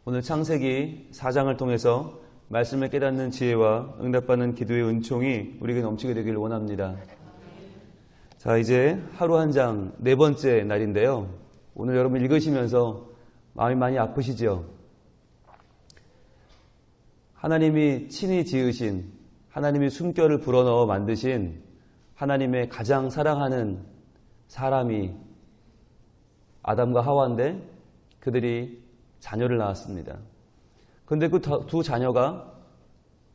오늘 창세기 4장을 통해서 말씀을 깨닫는 지혜와 응답받는 기도의 은총이 우리에게 넘치게 되기를 원합니다. 자, 이제 하루 한 장 네 번째 날인데요. 오늘 여러분 읽으시면서 마음이 많이 아프시죠? 하나님이 친히 지으신, 하나님이 숨결을 불어넣어 만드신 하나님의 가장 사랑하는 사람이 아담과 하와인데 그들이 자녀를 낳았습니다. 그런데 그 두 자녀가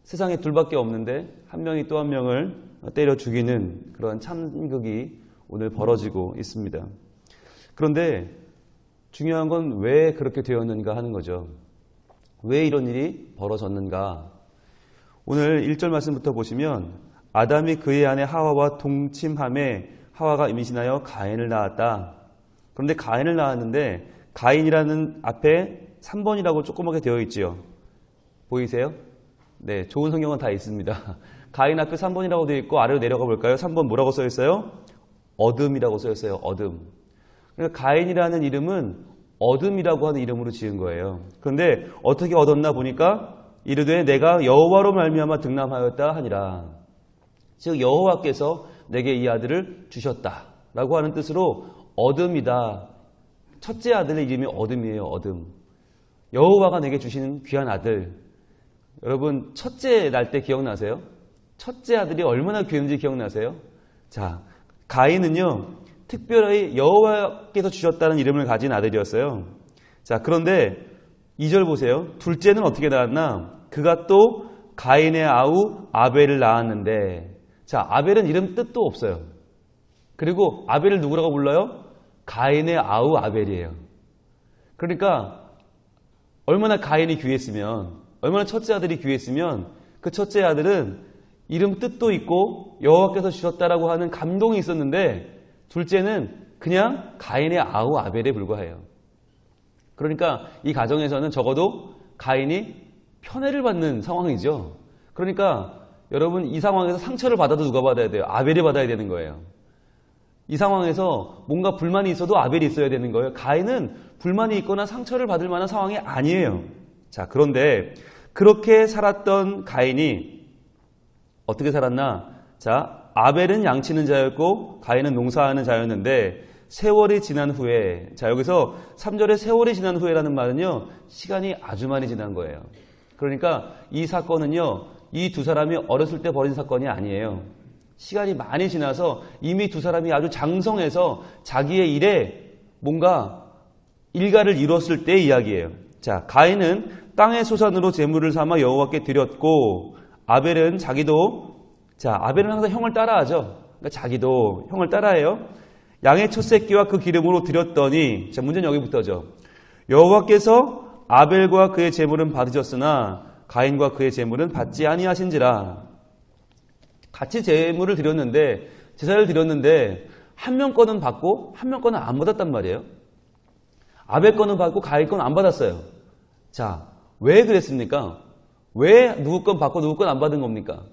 세상에 둘밖에 없는데 한 명이 또 한 명을 때려 죽이는 그런 참극이 오늘 벌어지고 있습니다. 그런데 중요한 건 왜 그렇게 되었는가 하는 거죠. 왜 이런 일이 벌어졌는가? 오늘 1절 말씀부터 보시면 아담이 그의 아내 하와와 동침함에 하와가 임신하여 가인을 낳았다. 그런데 가인을 낳았는데 가인이라는 앞에 3번이라고 조그맣게 되어 있지요. 보이세요? 네, 좋은 성경은 다 있습니다. 가인 앞에 3번이라고 되어 있고 아래로 내려가 볼까요? 3번 뭐라고 써 있어요? 어둠이라고 써 있어요. 어둠. 그러니까 가인이라는 이름은 어둠이라고 하는 이름으로 지은 거예요. 그런데 어떻게 얻었나 보니까 이르되 내가 여호와로 말미암아 등남하였다 하니라. 즉 여호와께서 내게 이 아들을 주셨다라고 하는 뜻으로 어둠이다. 첫째 아들의 이름이 어둠이에요. 어둠. 여호와가 내게 주신 귀한 아들. 여러분 첫째 날 때 기억나세요? 첫째 아들이 얼마나 귀한지 기억나세요? 자, 가인은요 특별히 여호와께서 주셨다는 이름을 가진 아들이었어요. 자, 그런데 2절 보세요. 둘째는 어떻게 낳았나? 그가 또 가인의 아우 아벨을 낳았는데, 자, 아벨은 이름 뜻도 없어요. 그리고 아벨을 누구라고 불러요? 가인의 아우 아벨이에요. 그러니까 얼마나 가인이 귀했으면, 얼마나 첫째 아들이 귀했으면 그 첫째 아들은 이름 뜻도 있고 여호와께서 주셨다라고 하는 감동이 있었는데 둘째는 그냥 가인의 아우 아벨에 불과해요. 그러니까 이 가정에서는 적어도 가인이 편애를 받는 상황이죠. 그러니까 여러분 이 상황에서 상처를 받아도 누가 받아야 돼요? 아벨이 받아야 되는 거예요. 이 상황에서 뭔가 불만이 있어도 아벨이 있어야 되는 거예요. 가인은 불만이 있거나 상처를 받을 만한 상황이 아니에요. 자, 그런데 그렇게 살았던 가인이 어떻게 살았나? 자, 아벨은 양치는 자였고 가인은 농사하는 자였는데 세월이 지난 후에, 자, 여기서 3절에 세월이 지난 후에라는 말은요, 시간이 아주 많이 지난 거예요. 그러니까 이 사건은요, 이 두 사람이 어렸을 때 벌인 사건이 아니에요. 시간이 많이 지나서 이미 두 사람이 아주 장성해서 자기의 일에 뭔가 일가를 이뤘을 때의 이야기예요. 자, 가인은 땅의 소산으로 제물을 삼아 여호와께 드렸고 아벨은 자기도, 자, 아벨은 항상 형을 따라하죠. 그러니까 자기도 형을 따라해요. 양의 첫 새끼와 그 기름으로 드렸더니, 자, 문제는 여기부터죠. 여호와께서 아벨과 그의 제물은 받으셨으나 가인과 그의 제물은 받지 아니하신지라. 같이 제물을 드렸는데, 제사를 드렸는데 한 명 거는 받고 한 명 거는 안 받았단 말이에요. 아벨 거는 받고 가인 거는 안 받았어요. 자, 왜 그랬습니까? 왜 누구 건 받고 누구 건 안 받은 겁니까?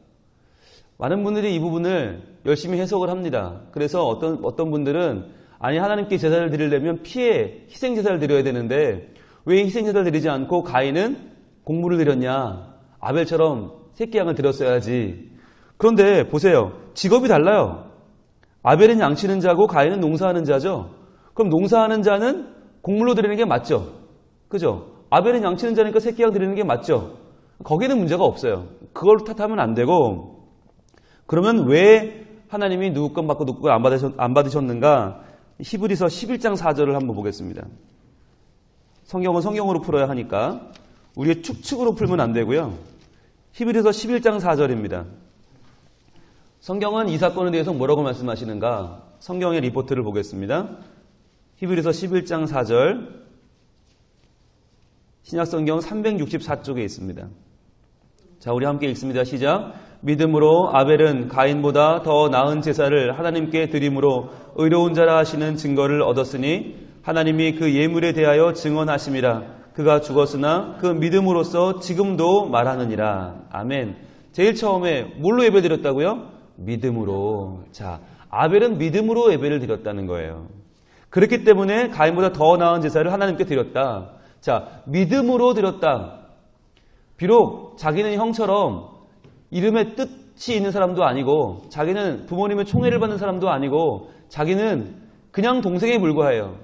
많은 분들이 이 부분을 열심히 해석을 합니다. 그래서 어떤 분들은 아니 하나님께 제사를 드리려면 피해 희생 제사를 드려야 되는데 왜 희생 제사를 드리지 않고 가인은 곡물을 드렸냐? 아벨처럼 새끼 양을 드렸어야지. 그런데 보세요. 직업이 달라요. 아벨은 양치는 자고 가인은 농사하는 자죠. 그럼 농사하는 자는 곡물로 드리는 게 맞죠? 그죠? 아벨은 양치는 자니까 새끼 양 드리는 게 맞죠? 거기는 문제가 없어요. 그걸 탓하면 안 되고, 그러면 왜 하나님이 누구 건 받고 누구 건 안 받으셨는가? 히브리서 11장 4절을 한번 보겠습니다. 성경은 성경으로 풀어야 하니까 우리의 축축으로 풀면 안 되고요. 히브리서 11장 4절입니다. 성경은 이 사건에 대해서 뭐라고 말씀하시는가? 성경의 리포트를 보겠습니다. 히브리서 11장 4절, 신약성경 364쪽에 있습니다. 자, 우리 함께 읽습니다. 시작. 믿음으로 아벨은 가인보다 더 나은 제사를 하나님께 드림으로 의로운 자라 하시는 증거를 얻었으니 하나님이 그 예물에 대하여 증언하심이라. 그가 죽었으나 그 믿음으로써 지금도 말하느니라. 아멘. 제일 처음에 뭘로 예배드렸다고요? 믿음으로. 자, 아벨은 믿음으로 예배를 드렸다는 거예요. 그렇기 때문에 가인보다 더 나은 제사를 하나님께 드렸다. 자, 믿음으로 드렸다. 비록 자기는 형처럼 이름에 뜻이 있는 사람도 아니고 자기는 부모님의 총애를 받는 사람도 아니고 자기는 그냥 동생에 불과해요.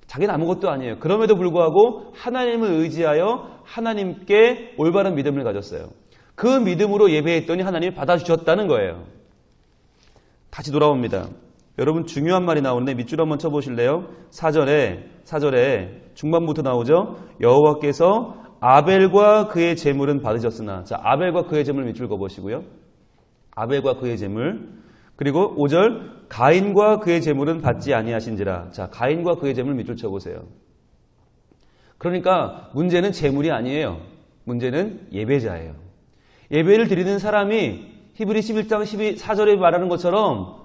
자기는 아무것도 아니에요. 그럼에도 불구하고 하나님을 의지하여 하나님께 올바른 믿음을 가졌어요. 그 믿음으로 예배했더니 하나님이 받아주셨다는 거예요. 다시 돌아옵니다. 여러분 중요한 말이 나오는데 밑줄 한번 쳐보실래요? 4절에 중반부터 나오죠. 여호와께서 아벨과 그의 제물은 받으셨으나, 자, 아벨과 그의 제물 밑줄 그어보시고요. 아벨과 그의 제물. 그리고 5절 가인과 그의 제물은 받지 아니하신지라. 자, 가인과 그의 제물 밑줄 쳐보세요. 그러니까 문제는 제물이 아니에요. 문제는 예배자예요. 예배를 드리는 사람이 히브리 11장 14절에 말하는 것처럼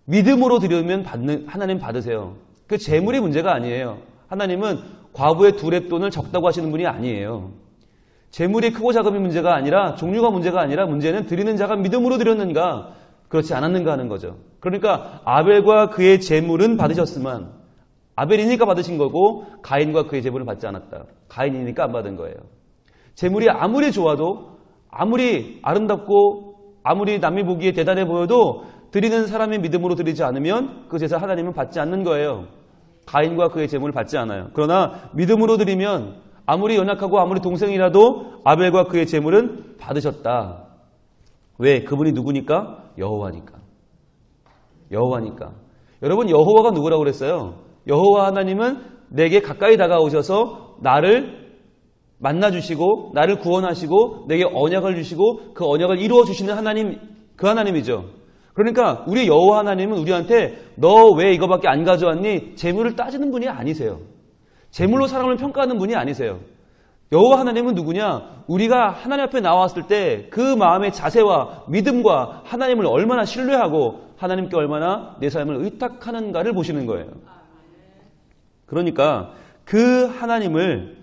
믿음으로 드리면 하나님 받으세요. 그 제물이 문제가 아니에요. 하나님은 과부의 2렙돈을 적다고 하시는 분이 아니에요. 제물이 크고 작음이 문제가 아니라 종류가 문제가 아니라 문제는 드리는 자가 믿음으로 드렸는가 그렇지 않았는가 하는 거죠. 그러니까 아벨과 그의 제물은 받으셨으면 아벨이니까 받으신 거고 가인과 그의 제물을 받지 않았다. 가인이니까 안 받은 거예요. 제물이 아무리 좋아도 아무리 아름답고 아무리 남이 보기에 대단해 보여도 드리는 사람이 믿음으로 드리지 않으면 그 제사 하나님은 받지 않는 거예요. 가인과 그의 제물을 받지 않아요. 그러나 믿음으로 드리면 아무리 연약하고 아무리 동생이라도 아벨과 그의 제물은 받으셨다. 왜? 그분이 누구니까? 여호와니까. 여호와니까. 여러분 여호와가 누구라고 그랬어요? 여호와 하나님은 내게 가까이 다가오셔서 나를 만나주시고 나를 구원하시고 내게 언약을 주시고 그 언약을 이루어주시는 하나님, 그 하나님이죠. 그러니까 우리 여호와 하나님은 우리한테 너 왜 이거밖에 안 가져왔니? 재물을 따지는 분이 아니세요. 재물로 사람을 평가하는 분이 아니세요. 여호와 하나님은 누구냐? 우리가 하나님 앞에 나왔을 때 그 마음의 자세와 믿음과 하나님을 얼마나 신뢰하고 하나님께 얼마나 내 삶을 의탁하는가를 보시는 거예요. 그러니까 그 하나님을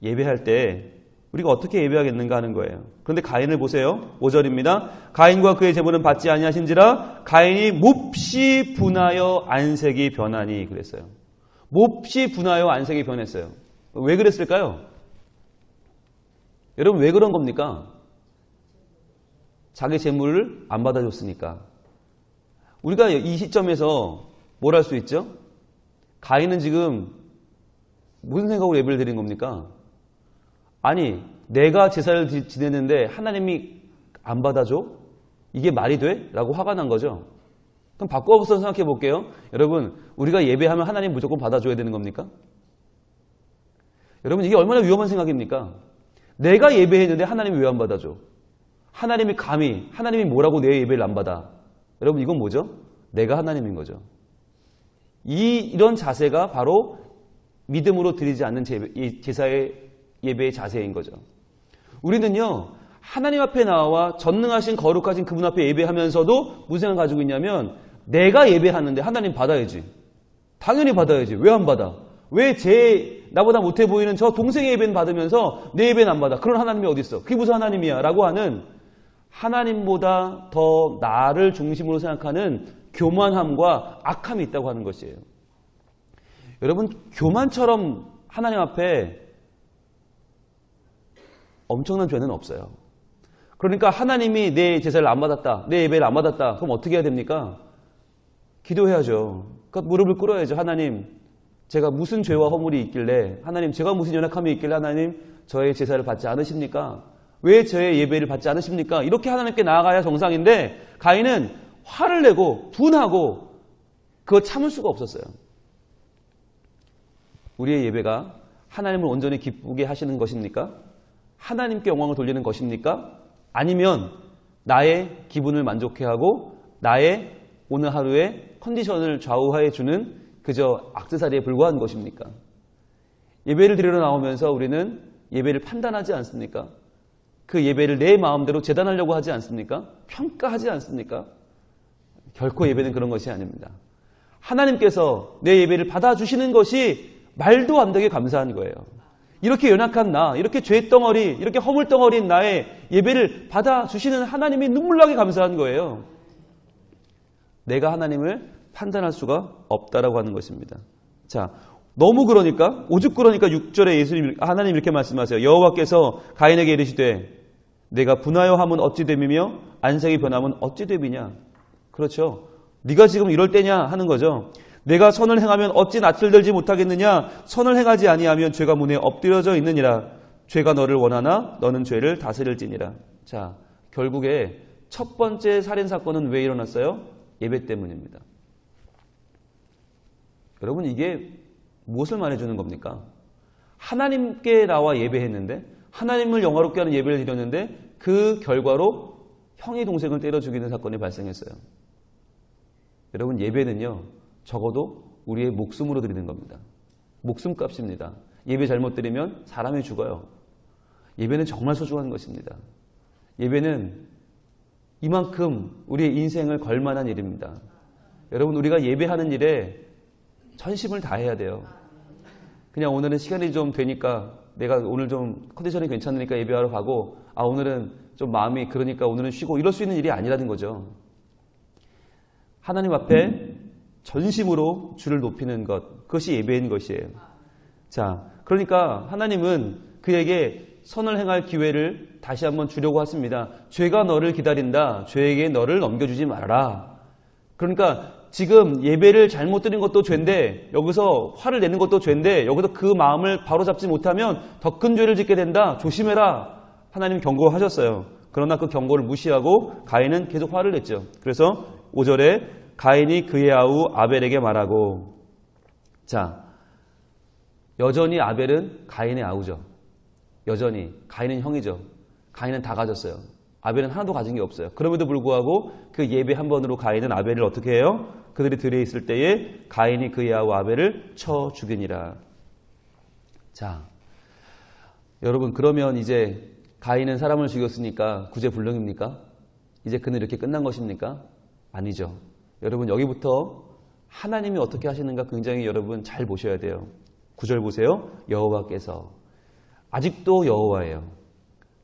예배할 때 우리가 어떻게 예배하겠는가 하는 거예요. 그런데 가인을 보세요. 5절입니다. 가인과 그의 제물은 받지 아니하신지라 가인이 몹시 분하여 안색이 변하니 그랬어요. 몹시 분하여 안색이 변했어요. 왜 그랬을까요? 여러분 왜 그런 겁니까? 자기 제물을 안 받아줬으니까. 우리가 이 시점에서 뭘 할 수 있죠? 가인은 지금 무슨 생각으로 예배를 드린 겁니까? 아니 내가 제사를 지냈는데 하나님이 안 받아줘? 이게 말이 돼? 라고 화가 난 거죠. 그럼 바꿔서 생각해 볼게요. 여러분 우리가 예배하면 하나님 무조건 받아줘야 되는 겁니까? 여러분 이게 얼마나 위험한 생각입니까? 내가 예배했는데 하나님이 왜 안 받아줘? 하나님이 감히 하나님이 뭐라고 내 예배를 안 받아? 여러분 이건 뭐죠? 내가 하나님인 거죠. 이런 자세가 바로 믿음으로 드리지 않는 제사의 예배의 자세인 거죠. 우리는요 하나님 앞에 나와 전능하신 거룩하신 그분 앞에 예배하면서도 무슨 생각을 가지고 있냐면 내가 예배하는데 하나님 받아야지. 당연히 받아야지. 왜 안 받아? 왜 나보다 못해 보이는 저 동생의 예배는 받으면서 내 예배는 안 받아? 그런 하나님이 어디 있어? 그게 무슨 하나님이야? 라고 하는 하나님보다 더 나를 중심으로 생각하는 교만함과 악함이 있다고 하는 것이에요. 여러분 교만처럼 하나님 앞에 엄청난 죄는 없어요. 그러니까 하나님이 내 제사를 안 받았다. 내 예배를 안 받았다. 그럼 어떻게 해야 됩니까? 기도해야죠. 그러니까 무릎을 꿇어야죠. 하나님 제가 무슨 죄와 허물이 있길래 하나님 제가 무슨 연약함이 있길래 하나님 저의 제사를 받지 않으십니까? 왜 저의 예배를 받지 않으십니까? 이렇게 하나님께 나아가야 정상인데 가인은 화를 내고 분하고 그걸 참을 수가 없었어요. 우리의 예배가 하나님을 온전히 기쁘게 하시는 것입니까? 하나님께 영광을 돌리는 것입니까? 아니면 나의 기분을 만족해하고 나의 오늘 하루의 컨디션을 좌우해 주는 그저 액세서리에 불과한 것입니까? 예배를 드리러 나오면서 우리는 예배를 판단하지 않습니까? 그 예배를 내 마음대로 재단하려고 하지 않습니까? 평가하지 않습니까? 결코 예배는 그런 것이 아닙니다. 하나님께서 내 예배를 받아주시는 것이 말도 안 되게 감사한 거예요. 이렇게 연약한 나, 이렇게 죄덩어리, 이렇게 허물덩어리인 나의 예배를 받아주시는 하나님이 눈물나게 감사한 거예요. 내가 하나님을 판단할 수가 없다라고 하는 것입니다. 자, 너무 그러니까 오죽 그러니까 6절에 예수님 하나님 이렇게 말씀하세요. 여호와께서 가인에게 이르시되 내가 분하여 함은 어찌 됨이며 안색이 변함은 어찌 됨이냐. 그렇죠. 네가 지금 이럴 때냐 하는 거죠. 내가 선을 행하면 어찌 낯을 들지 못하겠느냐. 선을 행하지 아니하면 죄가 문에 엎드려져 있느니라. 죄가 너를 원하나 너는 죄를 다스릴지니라. 자, 결국에 첫 번째 살인사건은 왜 일어났어요? 예배 때문입니다. 여러분 이게 무엇을 말해주는 겁니까? 하나님께 나와 예배했는데 하나님을 영화롭게 하는 예배를 드렸는데 그 결과로 형이 동생을 때려 죽이는 사건이 발생했어요. 여러분 예배는요 적어도 우리의 목숨으로 드리는 겁니다. 목숨값입니다. 예배 잘못 드리면 사람이 죽어요. 예배는 정말 소중한 것입니다. 예배는 이만큼 우리의 인생을 걸 만한 일입니다. 여러분 우리가 예배하는 일에 전심을 다해야 돼요. 그냥 오늘은 시간이 좀 되니까 내가 오늘 좀 컨디션이 괜찮으니까 예배하러 가고 오늘은 좀 마음이 그러니까 오늘은 쉬고 이럴 수 있는 일이 아니라는 거죠. 하나님 앞에 전심으로 주를 높이는 것, 그것이 예배인 것이에요. 자, 그러니까 하나님은 그에게 선을 행할 기회를 다시 한번 주려고 하십니다. 죄가 너를 기다린다. 죄에게 너를 넘겨주지 말아라. 그러니까 지금 예배를 잘못 드린 것도 죄인데 여기서 화를 내는 것도 죄인데 여기서 그 마음을 바로잡지 못하면 더 큰 죄를 짓게 된다. 조심해라. 하나님 경고하셨어요. 그러나 그 경고를 무시하고 가인은 계속 화를 냈죠. 그래서 5절에 가인이 그의 아우 아벨에게 말하고, 자, 여전히 아벨은 가인의 아우죠. 여전히 가인은 형이죠. 가인은 다 가졌어요. 아벨은 하나도 가진 게 없어요. 그럼에도 불구하고 그 예배 한 번으로 가인은 아벨을 어떻게 해요? 그들이 들에 있을 때에 가인이 그의 아우 아벨을 쳐 죽이니라. 자, 여러분 그러면 이제 가인은 사람을 죽였으니까 구제불능입니까? 이제 그는 이렇게 끝난 것입니까? 아니죠. 여러분 여기부터 하나님이 어떻게 하시는가 굉장히 여러분 잘 보셔야 돼요. 9절 보세요. 여호와께서 아직도 여호와예요.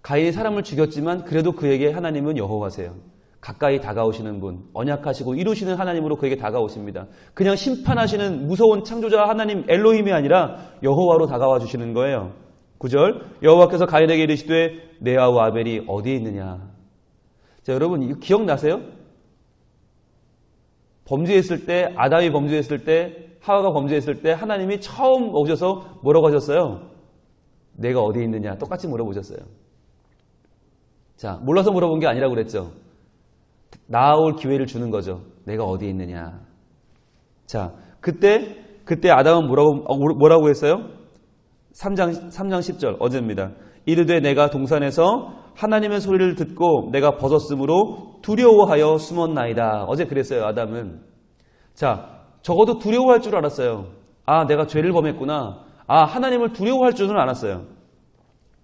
가인이 사람을 죽였지만 그래도 그에게 하나님은 여호와세요. 가까이 다가오시는 분, 언약하시고 이루시는 하나님으로 그에게 다가오십니다. 그냥 심판하시는 무서운 창조자 하나님 엘로힘이 아니라 여호와로 다가와 주시는 거예요. 9절 여호와께서 가인에게 이르시되 내 아우 아벨이 어디에 있느냐. 자, 여러분 이거 기억나세요? 범죄했을 때, 아담이 범죄했을 때, 하와가 범죄했을 때 하나님이 처음 오셔서 뭐라고 하셨어요? 내가 어디에 있느냐 똑같이 물어보셨어요. 자, 몰라서 물어본 게 아니라고 그랬죠. 나아올 기회를 주는 거죠. 내가 어디에 있느냐. 자, 그때 아담은 뭐라고 했어요? 3장 10절 어제입니다. 이르되 내가 동산에서 하나님의 소리를 듣고 내가 벗었으므로 두려워하여 숨었나이다. 어제 그랬어요, 아담은. 자, 적어도 두려워할 줄 알았어요. 아, 내가 죄를 범했구나. 아, 하나님을 두려워할 줄은 알았어요.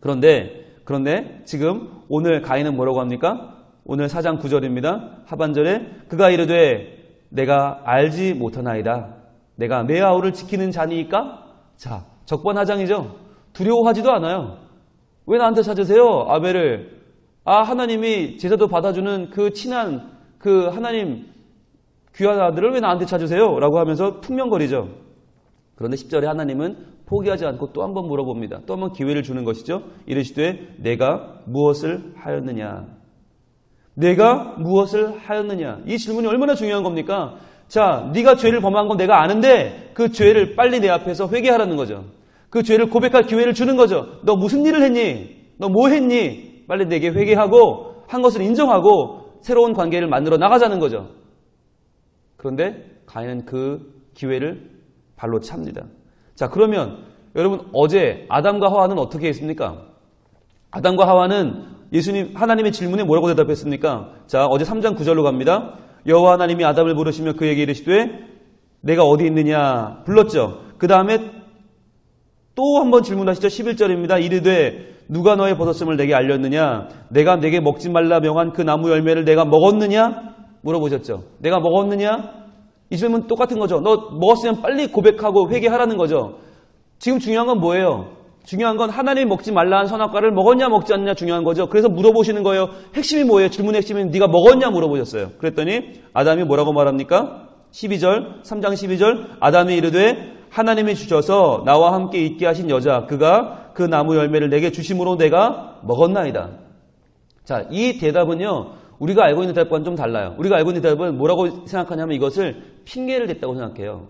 그런데 지금 오늘 가인은 뭐라고 합니까? 오늘 4장 9절입니다. 하반절에 그가 이르되 내가 알지 못하나이다. 내가 내 아우를 지키는 자니까? 자, 적반하장이죠. 두려워하지도 않아요. 왜 나한테 찾으세요? 아벨을. 아, 하나님이 제사도 받아주는 그 친한 그 하나님 귀한 아들을 왜 나한테 찾으세요? 라고 하면서 퉁명거리죠. 그런데 10절에 하나님은 포기하지 않고 또 한 번 물어봅니다. 또 한 번 기회를 주는 것이죠. 이르시되 내가 무엇을 하였느냐. 내가 무엇을 하였느냐. 이 질문이 얼마나 중요한 겁니까? 자, 네가 죄를 범한 건 내가 아는데 그 죄를 빨리 내 앞에서 회개하라는 거죠. 그 죄를 고백할 기회를 주는 거죠. 너 무슨 일을 했니? 너 뭐 했니? 빨리 내게 회개하고 한 것을 인정하고 새로운 관계를 만들어 나가자는 거죠. 그런데 가인은 그 기회를 발로 찹니다. 자, 그러면 여러분 어제 아담과 하와는 어떻게 했습니까? 아담과 하와는 하나님의 질문에 뭐라고 대답했습니까? 자, 어제 3장 9절로 갑니다. 여호와 하나님이 아담을 부르시며 그에게 이르시되 내가 어디 있느냐 불렀죠. 그 다음에 또 한 번 질문하시죠. 11절입니다. 이르되 누가 너의 버섯음을 내게 알렸느냐? 내가 내게 먹지 말라 명한 그 나무 열매를 내가 먹었느냐? 물어보셨죠. 내가 먹었느냐? 이 질문 똑같은 거죠. 너 먹었으면 빨리 고백하고 회개하라는 거죠. 지금 중요한 건 뭐예요? 중요한 건 하나님이 먹지 말라 한 선악과를 먹었냐 먹지 않느냐 중요한 거죠. 그래서 물어보시는 거예요. 핵심이 뭐예요? 질문의 핵심은 네가 먹었냐 물어보셨어요. 그랬더니 아담이 뭐라고 말합니까? 12절, 3장 12절 아담이 이르되 하나님이 주셔서 나와 함께 있게 하신 여자 그가 그 나무 열매를 내게 주심으로 내가 먹었나이다. 자, 이 대답은요. 우리가 알고 있는 대답과는 좀 달라요. 우리가 알고 있는 대답은 뭐라고 생각하냐면 이것을 핑계를 댔다고 생각해요.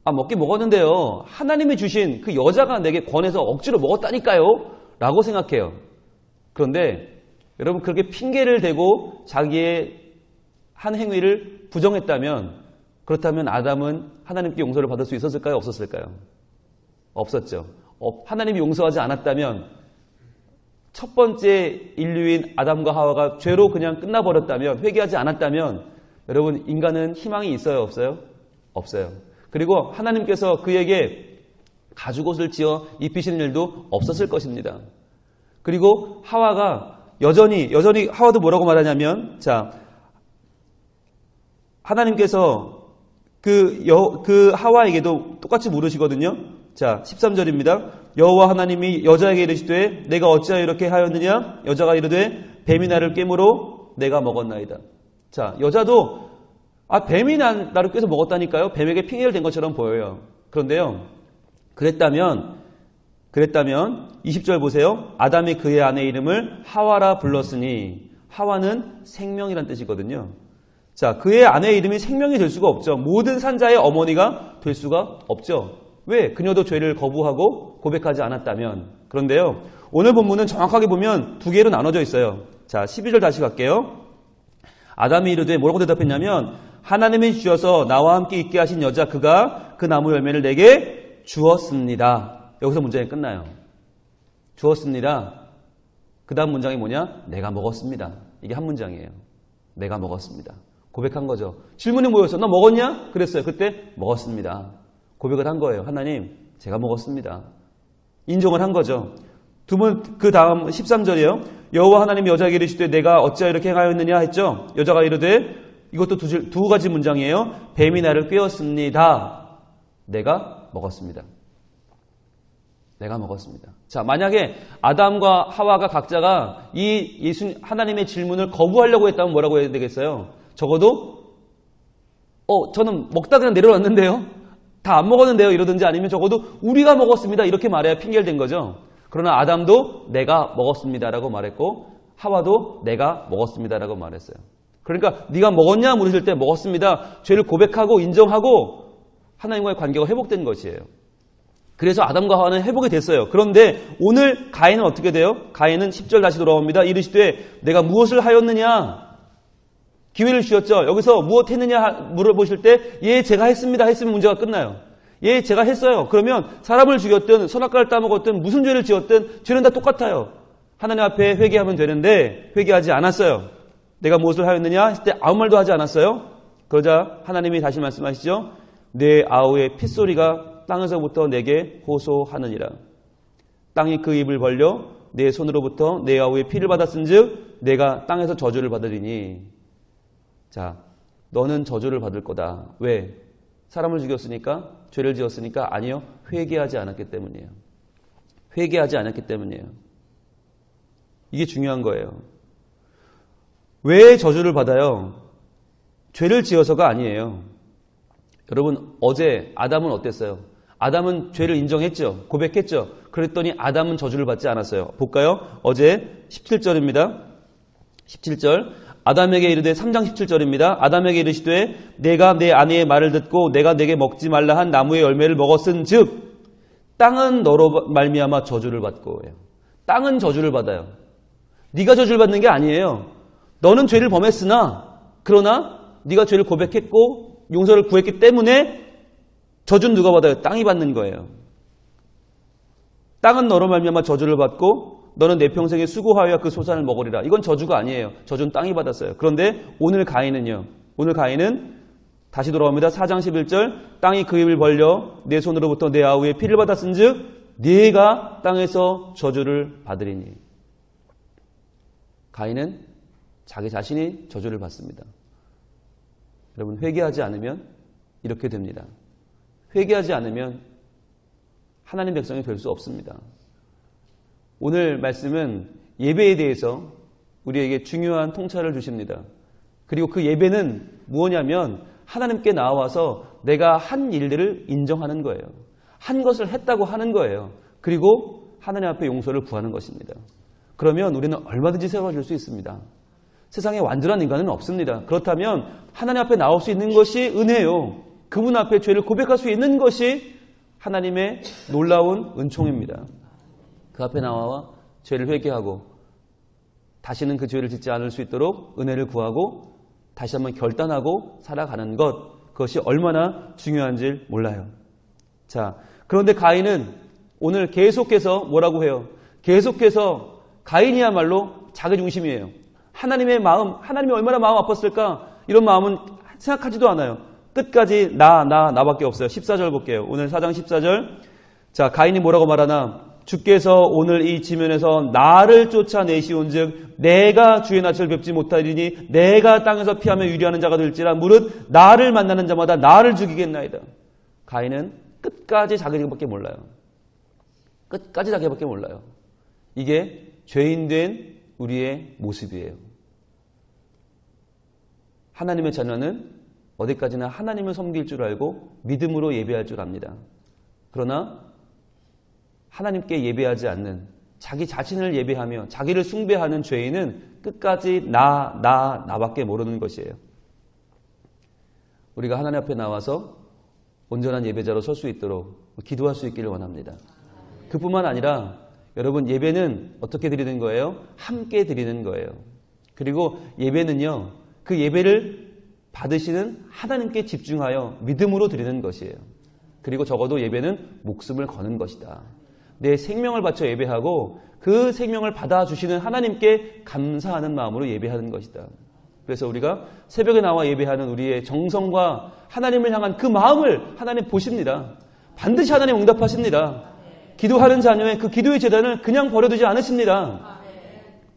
먹긴 먹었는데요. 하나님이 주신 그 여자가 내게 권해서 억지로 먹었다니까요. 라고 생각해요. 그런데 여러분 그렇게 핑계를 대고 자기의 한 행위를 부정했다면 그렇다면 아담은 하나님께 용서를 받을 수 있었을까요? 없었을까요? 없었죠. 하나님이 용서하지 않았다면 첫 번째 인류인 아담과 하와가 죄로 그냥 끝나버렸다면 회개하지 않았다면 여러분 인간은 희망이 있어요? 없어요? 없어요. 그리고 하나님께서 그에게 가죽옷을 지어 입히시는 일도 없었을 것입니다. 그리고 하와가 여전히 하와도 뭐라고 말하냐면 자 하나님께서 그 하와에게도 똑같이 물으시거든요. 자 13절입니다. 여호와 하나님이 여자에게 이르시되 내가 어찌하여 이렇게 하였느냐? 여자가 이르되 뱀이 나를 깨므로 내가 먹었나이다. 자 여자도 뱀이 나를 꿰서 먹었다니까요. 뱀에게 핑계를 댄 것처럼 보여요. 그런데요. 그랬다면 20절 보세요. 아담이 그의 아내 이름을 하와라 불렀으니 하와는 생명이란 뜻이거든요. 자, 그의 아내의 이름이 생명이 될 수가 없죠. 모든 산자의 어머니가 될 수가 없죠. 왜? 그녀도 죄를 거부하고 고백하지 않았다면. 그런데요. 오늘 본문은 정확하게 보면 두 개로 나눠져 있어요. 자, 12절 다시 갈게요. 아담이 이르되 뭐라고 대답했냐면 하나님이 주셔서 나와 함께 있게 하신 여자 그가 그 나무 열매를 내게 주었습니다. 여기서 문장이 끝나요. 주었습니다. 그 다음 문장이 뭐냐? 내가 먹었습니다. 이게 한 문장이에요. 내가 먹었습니다. 고백한 거죠. 질문이 뭐였어? 너 먹었냐? 그랬어요. 그때 먹었습니다. 고백을 한 거예요. 하나님, 제가 먹었습니다. 인정을 한 거죠. 그 다음 13절이에요. 여호와 하나님이 여자에게 이르시되 내가 어찌하여 이렇게 행하였느냐 했죠. 여자가 이르되 이것도 두 가지 문장이에요. 뱀이 나를 꿰었습니다. 내가 먹었습니다. 내가 먹었습니다. 자, 만약에 아담과 하와가 각자가 이 하나님의 질문을 거부하려고 했다면 뭐라고 해야 되겠어요? 적어도 저는 먹다 그냥 내려놨는데요. 다 안 먹었는데요. 이러든지 아니면 적어도 우리가 먹었습니다. 이렇게 말해야 핑계를 댄 거죠. 그러나 아담도 내가 먹었습니다라고 말했고 하와도 내가 먹었습니다라고 말했어요. 그러니까 네가 먹었냐 물으실 때 먹었습니다. 죄를 고백하고 인정하고 하나님과의 관계가 회복된 것이에요. 그래서 아담과 하와는 회복이 됐어요. 그런데 오늘 가인은 어떻게 돼요? 가인은 10절 다시 돌아옵니다. 이르시되 내가 무엇을 하였느냐? 기회를 주셨죠. 여기서 무엇 했느냐 물어보실 때 예 제가 했습니다 했으면 문제가 끝나요. 예 제가 했어요. 그러면 사람을 죽였든 선악과를 따먹었든 무슨 죄를 지었든 죄는 다 똑같아요. 하나님 앞에 회개하면 되는데 회개하지 않았어요. 내가 무엇을 하였느냐 했을 때 아무 말도 하지 않았어요. 그러자 하나님이 다시 말씀하시죠. 내 아우의 핏소리가 땅에서부터 내게 호소하느니라. 땅이 그 입을 벌려 내 손으로부터 내 아우의 피를 받았은즉 내가 땅에서 저주를 받으리니. 자, 너는 저주를 받을 거다. 왜? 사람을 죽였으니까? 죄를 지었으니까? 아니요. 회개하지 않았기 때문이에요. 회개하지 않았기 때문이에요. 이게 중요한 거예요. 왜 저주를 받아요? 죄를 지어서가 아니에요. 여러분, 어제 아담은 어땠어요? 아담은 죄를 인정했죠. 고백했죠. 그랬더니 아담은 저주를 받지 않았어요. 볼까요? 어제 17절입니다. 17절. 아담에게 이르되 3장 17절입니다. 아담에게 이르시되 내가 내 아내의 말을 듣고 내가 내게 먹지 말라 한 나무의 열매를 먹었은즉 땅은 너로 말미암아 저주를 받고 해요. 땅은 저주를 받아요. 네가 저주를 받는 게 아니에요. 너는 죄를 범했으나 그러나 네가 죄를 고백했고 용서를 구했기 때문에 저주는 누가 받아요? 땅이 받는 거예요. 땅은 너로 말미암아 저주를 받고 너는 내 평생에 수고하여 그 소산을 먹으리라. 이건 저주가 아니에요. 저주는 땅이 받았어요. 그런데 오늘 가인은요. 오늘 가인은 다시 돌아옵니다. 4장 11절 땅이 그 입을 벌려 내 손으로부터 내 아우의 피를 받았은즉 네가 땅에서 저주를 받으리니. 가인은 자기 자신이 저주를 받습니다. 여러분 회개하지 않으면 이렇게 됩니다. 회개하지 않으면 하나님 백성이 될 수 없습니다. 오늘 말씀은 예배에 대해서 우리에게 중요한 통찰을 주십니다. 그리고 그 예배는 무엇이냐면 하나님께 나와서 내가 한 일들을 인정하는 거예요. 한 것을 했다고 하는 거예요. 그리고 하나님 앞에 용서를 구하는 것입니다. 그러면 우리는 얼마든지 세워질 수 있습니다. 세상에 완전한 인간은 없습니다. 그렇다면 하나님 앞에 나올 수 있는 것이 은혜요. 그분 앞에 죄를 고백할 수 있는 것이 하나님의 놀라운 은총입니다. 그 앞에 나와 죄를 회개하고 다시는 그 죄를 짓지 않을 수 있도록 은혜를 구하고 다시 한번 결단하고 살아가는 것, 그것이 얼마나 중요한지 몰라요. 자, 그런데 가인은 오늘 계속해서 뭐라고 해요? 계속해서 가인이야말로 자기중심이에요. 하나님의 마음, 하나님이 얼마나 마음 아팠을까? 이런 마음은 생각하지도 않아요. 끝까지 나밖에 없어요. 14절 볼게요. 오늘 4장 14절. 자, 가인이 뭐라고 말하나? 주께서 오늘 이 지면에서 나를 쫓아내시온 즉 내가 주의 낯을 뵙지 못하리니 내가 땅에서 피하며 유리하는 자가 될지라 무릇 나를 만나는 자마다 나를 죽이겠나이다. 가인은 끝까지 자기밖에 몰라요. 끝까지 자기밖에 몰라요. 이게 죄인된 우리의 모습이에요. 하나님의 자녀는 어디까지나 하나님을 섬길 줄 알고 믿음으로 예배할 줄 압니다. 그러나 하나님께 예배하지 않는 자기 자신을 예배하며 자기를 숭배하는 죄인은 끝까지 나밖에 모르는 것이에요. 우리가 하나님 앞에 나와서 온전한 예배자로 설 수 있도록 기도할 수 있기를 원합니다. 그뿐만 아니라 여러분 예배는 어떻게 드리는 거예요? 함께 드리는 거예요. 그리고 예배는요, 그 예배를 받으시는 하나님께 집중하여 믿음으로 드리는 것이에요. 그리고 적어도 예배는 목숨을 거는 것이다. 내 생명을 바쳐 예배하고 그 생명을 받아주시는 하나님께 감사하는 마음으로 예배하는 것이다. 그래서 우리가 새벽에 나와 예배하는 우리의 정성과 하나님을 향한 그 마음을 하나님 보십니다. 반드시 하나님 응답하십니다. 기도하는 자녀의 그 기도의 재단을 그냥 버려두지 않으십니다.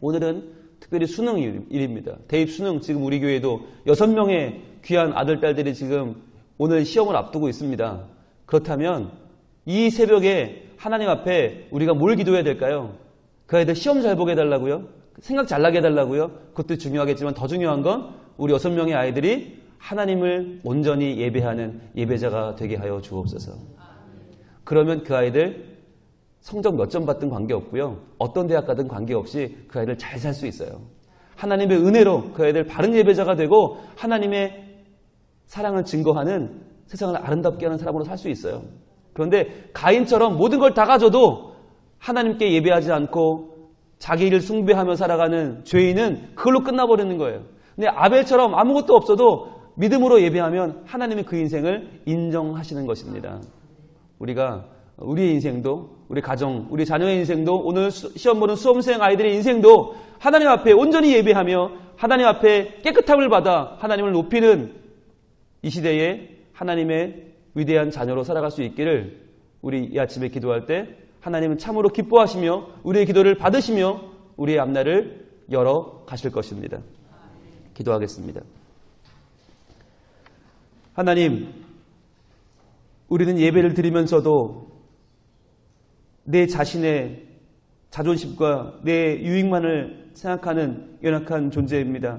오늘은 특별히 수능일입니다. 대입 수능, 지금 우리 교회도 6명의 귀한 아들, 딸들이 지금 오늘 시험을 앞두고 있습니다. 그렇다면 이 새벽에 하나님 앞에 우리가 뭘 기도해야 될까요? 그 아이들 시험 잘 보게 해달라고요? 생각 잘 나게 해달라고요? 그것도 중요하겠지만 더 중요한 건 우리 6명의 아이들이 하나님을 온전히 예배하는 예배자가 되게 하여 주옵소서. 그러면 그 아이들 성적 몇 점 받든 관계없고요. 어떤 대학 가든 관계없이 그 아이들 잘 살 수 있어요. 하나님의 은혜로 그 아이들 바른 예배자가 되고 하나님의 사랑을 증거하는 세상을 아름답게 하는 사람으로 살 수 있어요. 그런데 가인처럼 모든 걸 다 가져도 하나님께 예배하지 않고 자기 일을 숭배하며 살아가는 죄인은 그걸로 끝나버리는 거예요. 근데 아벨처럼 아무것도 없어도 믿음으로 예배하면 하나님이 그 인생을 인정하시는 것입니다. 우리가 우리의 인생도, 우리 가정, 우리 자녀의 인생도, 오늘 시험 보는 수험생 아이들의 인생도 하나님 앞에 온전히 예배하며 하나님 앞에 깨끗함을 받아 하나님을 높이는 이 시대에 하나님의 위대한 자녀로 살아갈 수 있기를 우리 이 아침에 기도할 때 하나님은 참으로 기뻐하시며 우리의 기도를 받으시며 우리의 앞날을 열어 가실 것입니다. 기도하겠습니다. 하나님, 우리는 예배를 드리면서도 내 자신의 자존심과 내 유익만을 생각하는 연약한 존재입니다.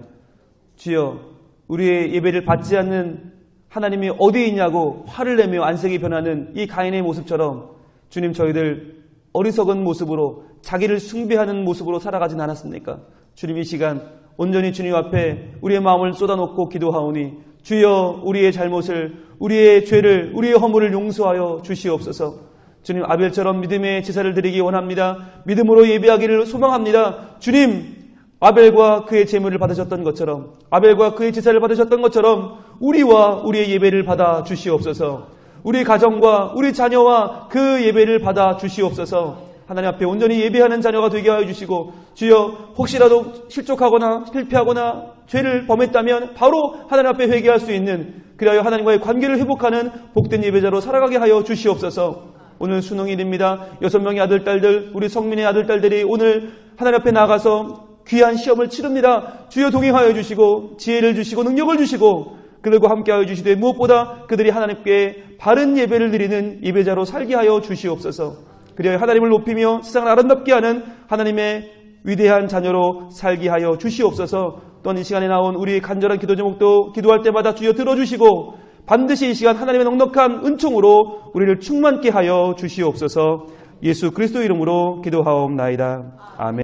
주여, 우리의 예배를 받지 않는 하나님이 어디 있냐고 화를 내며 안색이 변하는 이 가인의 모습처럼 주님, 저희들 어리석은 모습으로 자기를 숭배하는 모습으로 살아가진 않았습니까? 주님, 이 시간 온전히 주님 앞에 우리의 마음을 쏟아놓고 기도하오니 주여, 우리의 잘못을, 우리의 죄를, 우리의 허물을 용서하여 주시옵소서. 주님, 아벨처럼 믿음의 제사를 드리기 원합니다. 믿음으로 예배하기를 소망합니다. 주님, 아벨과 그의 제물을 받으셨던 것처럼, 아벨과 그의 제사를 받으셨던 것처럼 우리와 우리의 예배를 받아 주시옵소서. 우리 가정과 우리 자녀와 그 예배를 받아 주시옵소서. 하나님 앞에 온전히 예배하는 자녀가 되게 하여 주시고, 주여, 혹시라도 실족하거나 실패하거나 죄를 범했다면 바로 하나님 앞에 회개할 수 있는, 그리하여 하나님과의 관계를 회복하는 복된 예배자로 살아가게 하여 주시옵소서. 오늘 수능일입니다. 6명의 아들, 딸들, 우리 성민의 아들, 딸들이 오늘 하나님 앞에 나가서 귀한 시험을 치릅니다. 주여, 동행하여 주시고 지혜를 주시고 능력을 주시고 그들과 함께하여 주시되 무엇보다 그들이 하나님께 바른 예배를 드리는 예배자로 살게 하여 주시옵소서. 그리하여 하나님을 높이며 세상을 아름답게 하는 하나님의 위대한 자녀로 살게 하여 주시옵소서. 또한 이 시간에 나온 우리의 간절한 기도 제목도 기도할 때마다 주여 들어주시고 반드시 이 시간 하나님의 넉넉한 은총으로 우리를 충만케 하여 주시옵소서. 예수 그리스도 이름으로 기도하옵나이다. 아멘.